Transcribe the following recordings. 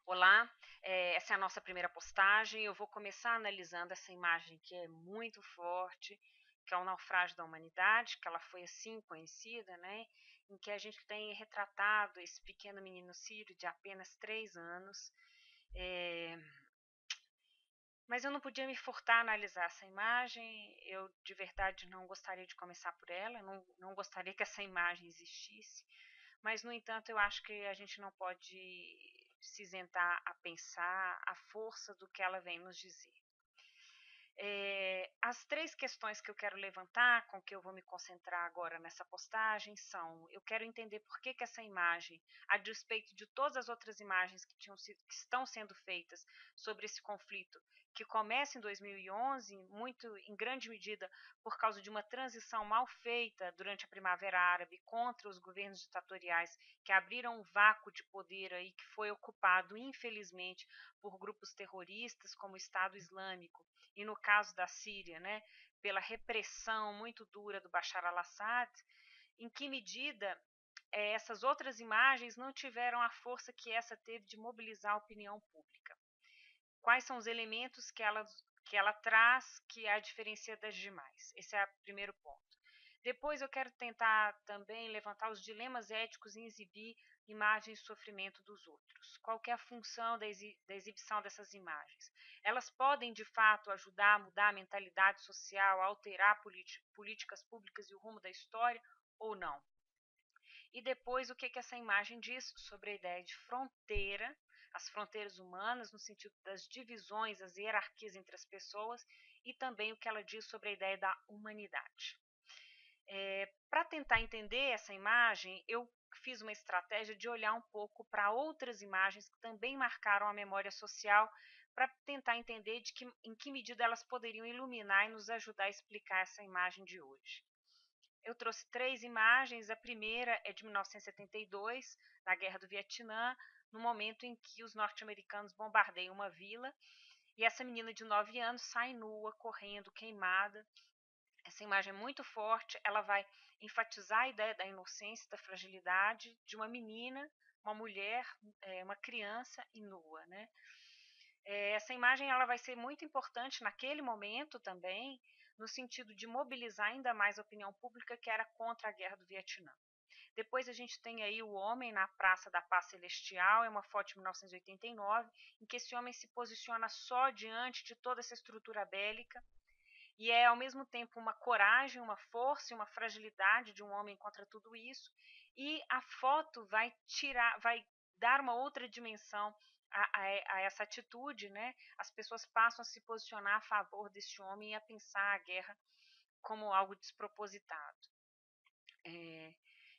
Olá, essa é a nossa primeira postagem. Eu vou começar analisando essa imagem que é muito forte, que é o naufrágio da humanidade, que ela foi assim conhecida, né? Em que a gente tem retratado esse pequeno menino sírio de apenas 3 anos. É, mas eu não podia me furtar a analisar essa imagem. Eu de verdade não gostaria de começar por ela, não gostaria que essa imagem existisse. Mas, no entanto, eu acho que a gente não pode se isentar a pensar a força do que ela vem nos dizer. As três questões que eu quero levantar, com que eu vou me concentrar agora nessa postagem, são: eu quero entender por que essa imagem, a despeito de todas as outras imagens que estão sendo feitas sobre esse conflito, que começa em 2011, muito em grande medida por causa de uma transição mal feita durante a Primavera Árabe contra os governos ditatoriais que abriram um vácuo de poder aí que foi ocupado, infelizmente, por grupos terroristas como o Estado Islâmico, e no caso da Síria, né, pela repressão muito dura do Bashar al-Assad. Em que medida essas outras imagens não tiveram a força que essa teve de mobilizar a opinião pública? Quais são os elementos que ela traz que a diferencia das demais? Esse é o primeiro ponto. Depois eu quero tentar também levantar os dilemas éticos em exibir imagens de sofrimento dos outros. Qual que é a função da exibição dessas imagens? Elas podem, de fato, ajudar a mudar a mentalidade social, a alterar políticas públicas e o rumo da história ou não? E depois, o que essa imagem diz sobre a ideia de fronteira, as fronteiras humanas, no sentido das divisões, as hierarquias entre as pessoas, e também o que ela diz sobre a ideia da humanidade. Para tentar entender essa imagem, eu fiz uma estratégia de olhar um pouco para outras imagens que também marcaram a memória social, para tentar entender em que medida elas poderiam iluminar e nos ajudar a explicar essa imagem de hoje. Eu trouxe três imagens. A primeira é de 1972, na Guerra do Vietnã, no momento em que os norte-americanos bombardeiam uma vila e essa menina de 9 anos sai nua, correndo, queimada. Essa imagem é muito forte, ela vai enfatizar a ideia da inocência, da fragilidade de uma menina, uma mulher, uma criança e nua, né? Essa imagem ela vai ser muito importante naquele momento também, no sentido de mobilizar ainda mais a opinião pública que era contra a guerra do Vietnã. Depois a gente tem aí o homem na Praça da Paz Celestial, é uma foto de 1989, em que esse homem se posiciona só diante de toda essa estrutura bélica, e é ao mesmo tempo uma coragem, uma força e uma fragilidade de um homem contra tudo isso. E a foto vai dar uma outra dimensão a essa atitude, né? As pessoas passam a se posicionar a favor desse homem e a pensar a guerra como algo despropositado. É,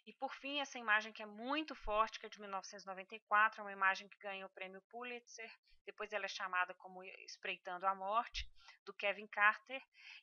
e por fim, essa imagem que é muito forte, que é de 1994, é uma imagem que ganhou o prêmio Pulitzer, depois ela é chamada como Espreitando a Morte, do Kevin Carter,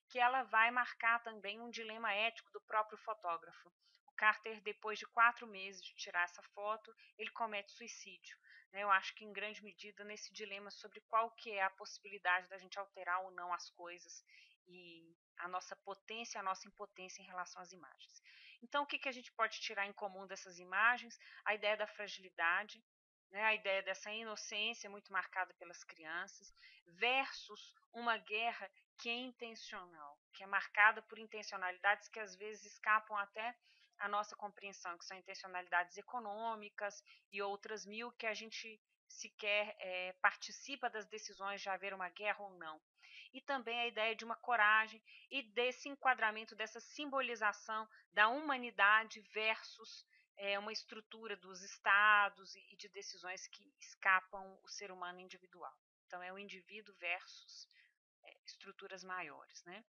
que ela vai marcar também um dilema ético do próprio fotógrafo. O Carter, depois de 4 meses de tirar essa foto, ele comete suicídio. Eu acho que em grande medida nesse dilema sobre qual que é a possibilidade da gente alterar ou não as coisas e a nossa potência e a nossa impotência em relação às imagens. Então, o que a gente pode tirar em comum dessas imagens? A ideia da fragilidade, né, a ideia dessa inocência muito marcada pelas crianças, versus uma guerra que é intencional, que é marcada por intencionalidades que às vezes escapam até a nossa compreensão, que são intencionalidades econômicas e outras mil que a gente sequer participa das decisões de haver uma guerra ou não. E também a ideia de uma coragem e desse enquadramento, dessa simbolização da humanidade versus uma estrutura dos estados e de decisões que escapam o ser humano individual. Então, é o indivíduo versus estruturas maiores, né?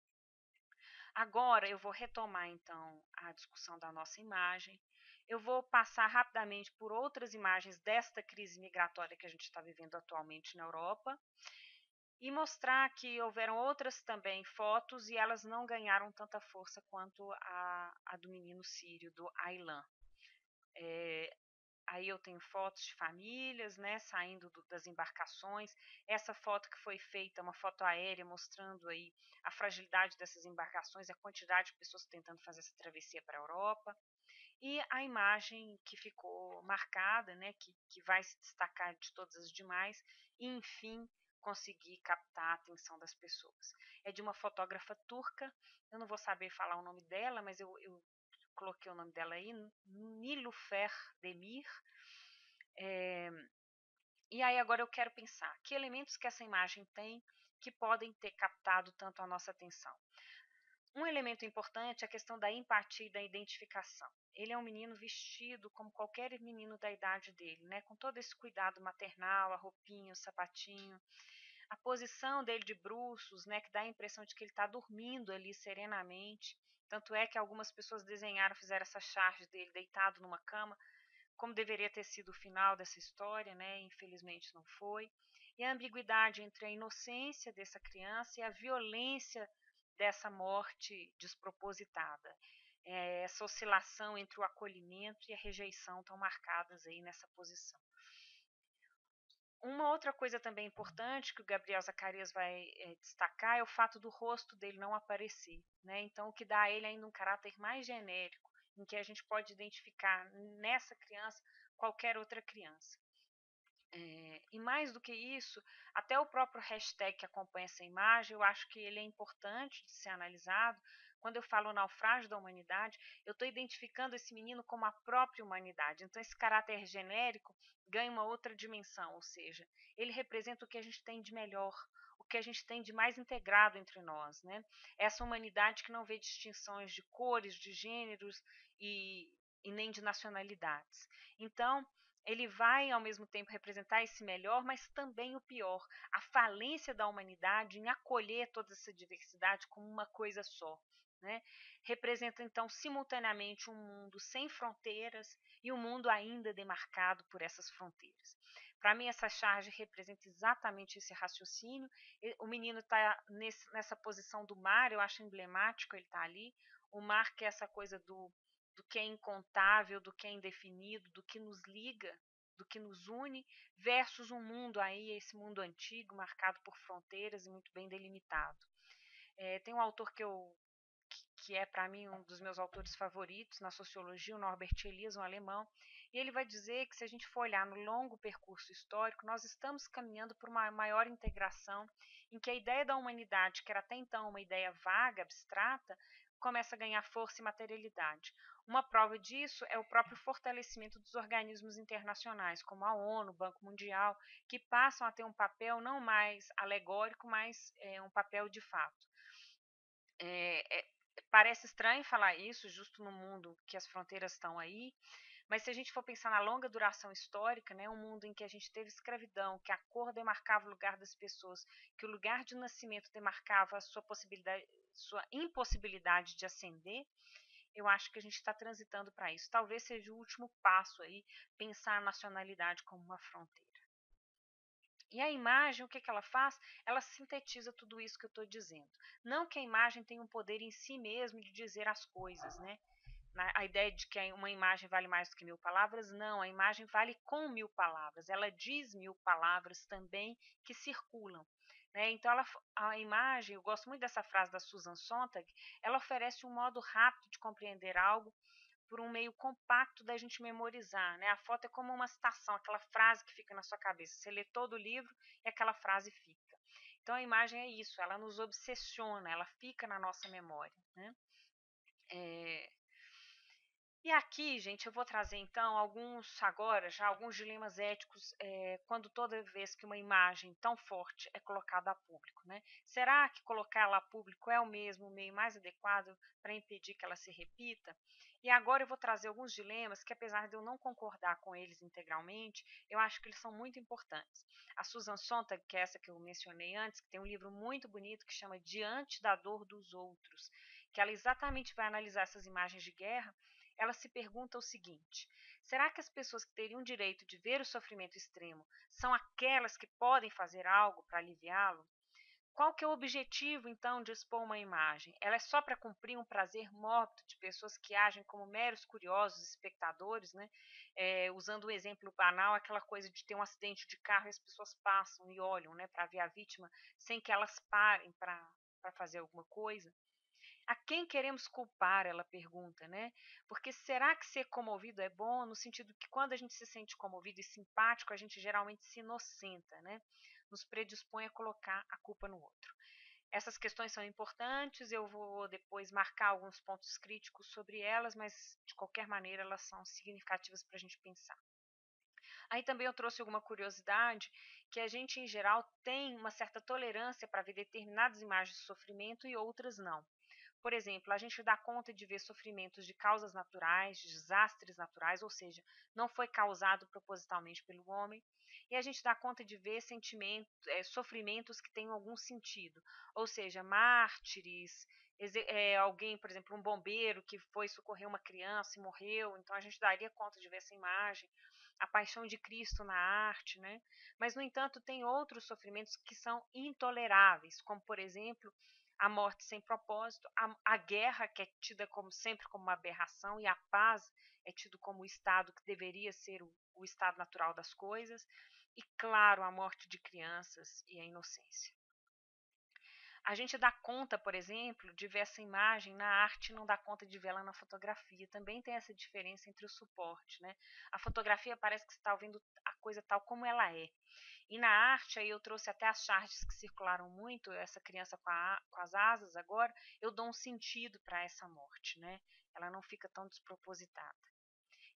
Agora, eu vou retomar, então, a discussão da nossa imagem. Eu vou passar rapidamente por outras imagens desta crise migratória que a gente está vivendo atualmente na Europa e mostrar que houveram outras também fotos e elas não ganharam tanta força quanto a do menino sírio, do Aylan. Aí eu tenho fotos de famílias, né, saindo das embarcações. Essa foto que foi feita, uma foto aérea, mostrando aí a fragilidade dessas embarcações, a quantidade de pessoas tentando fazer essa travessia para a Europa. e a imagem que ficou marcada, né, que vai se destacar de todas as demais, e enfim conseguir captar a atenção das pessoas. É de uma fotógrafa turca, eu não vou saber falar o nome dela, mas eu coloquei o nome dela aí, Nilufer Demir. É, e aí agora eu quero pensar, que elementos que essa imagem tem que podem ter captado tanto a nossa atenção? Um elemento importante é a questão da empatia e da identificação. Ele é um menino vestido como qualquer menino da idade dele, né? Com todo esse cuidado maternal, a roupinha, o sapatinho, a posição dele de bruços, né? Que dá a impressão de que ele está dormindo ali serenamente. Tanto é que algumas pessoas desenharam, fizeram essa charge dele deitado numa cama, como deveria ter sido o final dessa história, né? Infelizmente não foi. E a ambiguidade entre a inocência dessa criança e a violência dessa morte despropositada. Essa oscilação entre o acolhimento e a rejeição estão marcadas aí nessa posição. Uma outra coisa também importante que o Gabriel Zacarias vai destacar é o fato do rosto dele não aparecer, né? Então, o que dá a ele ainda um caráter mais genérico, em que a gente pode identificar nessa criança qualquer outra criança. E mais do que isso, até o próprio hashtag que acompanha essa imagem, eu acho que ele é importante de ser analisado. Quando eu falo naufrágio da humanidade, eu estou identificando esse menino como a própria humanidade. Então, esse caráter genérico ganha uma outra dimensão, ou seja, ele representa o que a gente tem de melhor, o que a gente tem de mais integrado entre nós, né? Essa humanidade que não vê distinções de cores, de gêneros e nem de nacionalidades. Então, ele vai ao mesmo tempo representar esse melhor, mas também o pior, a falência da humanidade em acolher toda essa diversidade como uma coisa só. Né? Representa então simultaneamente um mundo sem fronteiras e um mundo ainda demarcado por essas fronteiras. Para mim, essa charge representa exatamente esse raciocínio. O menino está nessa posição do mar, eu acho emblemático ele estar ali. O mar, que é essa coisa do que é incontável, do que é indefinido, do que nos liga, do que nos une, versus um mundo aí, esse mundo antigo, marcado por fronteiras e muito bem delimitado. Tem um autor que é para mim um dos meus autores favoritos na sociologia, o Norbert Elias, um alemão, e ele vai dizer que se a gente for olhar no longo percurso histórico, nós estamos caminhando por uma maior integração, em que a ideia da humanidade, que era até então uma ideia vaga, abstrata, começa a ganhar força e materialidade. Uma prova disso é o próprio fortalecimento dos organismos internacionais, como a ONU, o Banco Mundial, que passam a ter um papel não mais alegórico, mas um papel de fato. Parece estranho falar isso, justo no mundo que as fronteiras estão aí, mas se a gente for pensar na longa duração histórica, né, um mundo em que a gente teve escravidão, que a cor demarcava o lugar das pessoas, que o lugar de nascimento demarcava a sua impossibilidade de ascender, eu acho que a gente está transitando para isso. Talvez seja o último passo aí, pensar a nacionalidade como uma fronteira. E a imagem, o que ela faz? Ela sintetiza tudo isso que eu estou dizendo. Não que a imagem tenha um poder em si mesmo de dizer as coisas, né? A ideia de que uma imagem vale mais do que 1000 palavras, não, a imagem vale com 1000 palavras, ela diz 1000 palavras também que circulam. Né? Então, a imagem, eu gosto muito dessa frase da Susan Sontag, ela oferece um modo rápido de compreender algo por um meio compacto da gente memorizar, né? A foto é como uma citação, aquela frase que fica na sua cabeça. Você lê todo o livro e aquela frase fica. Então a imagem é isso, ela nos obsessiona, ela fica na nossa memória, né? E aqui, gente, eu vou trazer então alguns dilemas éticos quando toda vez que uma imagem tão forte é colocada a público, né? Será que colocá-la a público é o mesmo meio mais adequado para impedir que ela se repita? E agora eu vou trazer alguns dilemas que, apesar de eu não concordar com eles integralmente, eu acho que eles são muito importantes. A Susan Sontag, que é essa que eu mencionei antes, que tem um livro muito bonito que chama Diante da Dor dos Outros, que ela exatamente vai analisar essas imagens de guerra. Ela se pergunta o seguinte: será que as pessoas que teriam direito de ver o sofrimento extremo são aquelas que podem fazer algo para aliviá-lo? Qual que é o objetivo, então, de expor uma imagem? Ela é só para cumprir um prazer mórbido de pessoas que agem como meros curiosos espectadores, né? Usando um exemplo banal, aquela coisa de ter um acidente de carro e as pessoas passam e olham, né, para ver a vítima sem que elas parem para fazer alguma coisa. A quem queremos culpar? Ela pergunta, né? Porque será que ser comovido é bom? No sentido que quando a gente se sente comovido e simpático, a gente geralmente se inocenta, né? Nos predispõe a colocar a culpa no outro. Essas questões são importantes, eu vou depois marcar alguns pontos críticos sobre elas, mas de qualquer maneira elas são significativas para a gente pensar. Aí também eu trouxe alguma curiosidade que a gente, em geral, tem uma certa tolerância para ver determinadas imagens de sofrimento e outras não. Por exemplo, a gente dá conta de ver sofrimentos de causas naturais, de desastres naturais, ou seja, não foi causado propositalmente pelo homem, e a gente dá conta de ver sofrimentos que têm algum sentido, ou seja, mártires, alguém, por exemplo, um bombeiro que foi socorrer uma criança e morreu, então a gente daria conta de ver essa imagem, a paixão de Cristo na arte, né? Mas, no entanto, tem outros sofrimentos que são intoleráveis, como, por exemplo, a morte sem propósito, a guerra, que é tida como sempre como uma aberração, e a paz é tido como o estado que deveria ser o estado natural das coisas, e, claro, a morte de crianças e a inocência. A gente dá conta, por exemplo, de ver essa imagem na arte e não dá conta de vê-la na fotografia. Também tem essa diferença entre o suporte, né? A fotografia parece que você está vendo a coisa tal como ela é. E na arte, aí eu trouxe até as charges que circularam muito, essa criança com as asas agora, eu dou um sentido para essa morte, né? Ela não fica tão despropositada.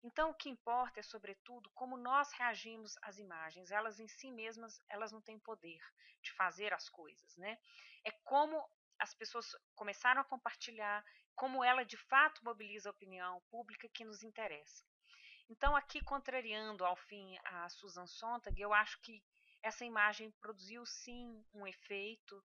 Então, o que importa é, sobretudo, como nós reagimos às imagens. Elas em si mesmas, elas não têm poder de fazer as coisas, né? É como as pessoas começaram a compartilhar, como ela de fato mobiliza a opinião pública que nos interessa. Então, aqui, contrariando ao fim a Susan Sontag, eu acho que essa imagem produziu sim um efeito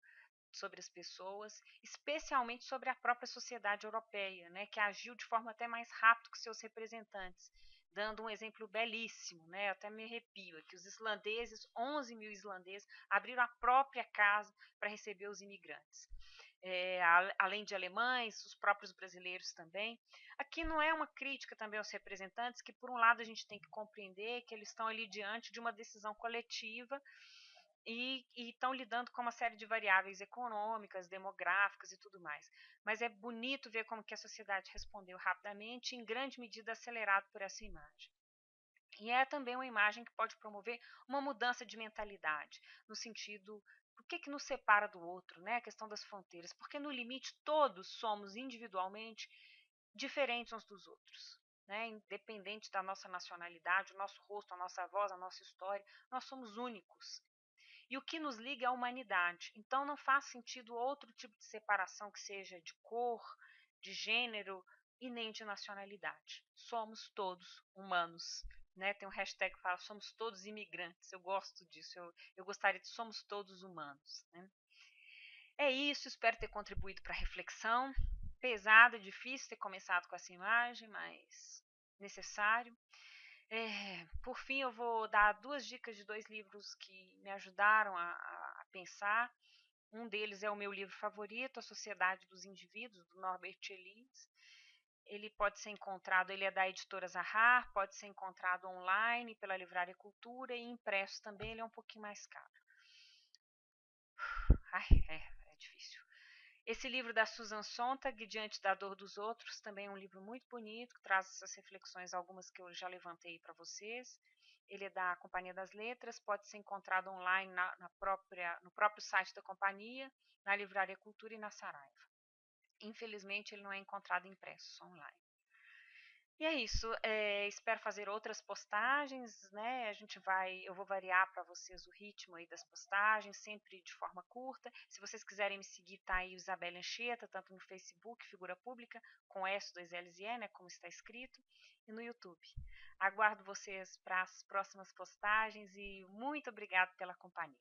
sobre as pessoas, especialmente sobre a própria sociedade europeia, né, que agiu de forma até mais rápida que seus representantes, dando um exemplo belíssimo, né, eu até me arrepio, é que os islandeses, 11 mil islandeses, abriram a própria casa para receber os imigrantes. Além de alemães, os próprios brasileiros também. Aqui não é uma crítica também aos representantes, que por um lado a gente tem que compreender que eles estão ali diante de uma decisão coletiva e estão lidando com uma série de variáveis econômicas, demográficas e tudo mais. Mas é bonito ver como que a sociedade respondeu rapidamente, em grande medida acelerado por essa imagem. E é também uma imagem que pode promover uma mudança de mentalidade, no sentido, o que nos separa do outro, né? A questão das fronteiras, porque no limite todos somos individualmente diferentes uns dos outros, né? Independente da nossa nacionalidade, o nosso rosto, a nossa voz, a nossa história, nós somos únicos. E o que nos liga é a humanidade. Então não faz sentido outro tipo de separação que seja de cor, de gênero e nem de nacionalidade. Somos todos humanos. Né? Tem um hashtag que fala somos todos imigrantes. Eu gosto disso. Eu gostaria de somos todos humanos. Né? É isso, espero ter contribuído para a reflexão. Pesado, difícil ter começado com essa imagem, mas necessário. Por fim, eu vou dar 2 dicas de 2 livros que me ajudaram a pensar. Um deles é o meu livro favorito, A Sociedade dos Indivíduos, do Norbert Elias. Ele pode ser encontrado, ele é da editora Zahar, pode ser encontrado online pela Livraria Cultura e impresso também, ele é um pouquinho mais caro. Ai, é difícil. Esse livro da Susan Sontag, Diante da Dor dos Outros, também é um livro muito bonito, que traz essas reflexões, algumas que eu já levantei para vocês. Ele é da Companhia das Letras, pode ser encontrado online no próprio site da companhia, na Livraria Cultura e na Saraiva. Infelizmente, ele não é encontrado impresso, só online. E é isso, espero fazer outras postagens, né? Eu vou variar para vocês o ritmo aí das postagens, sempre de forma curta. Se vocês quiserem me seguir, tá aí o Isabelle Anchieta, tanto no Facebook, figura pública, com S, 2 L's e E, né? Como está escrito, e no YouTube. Aguardo vocês para as próximas postagens e muito obrigado pela companhia.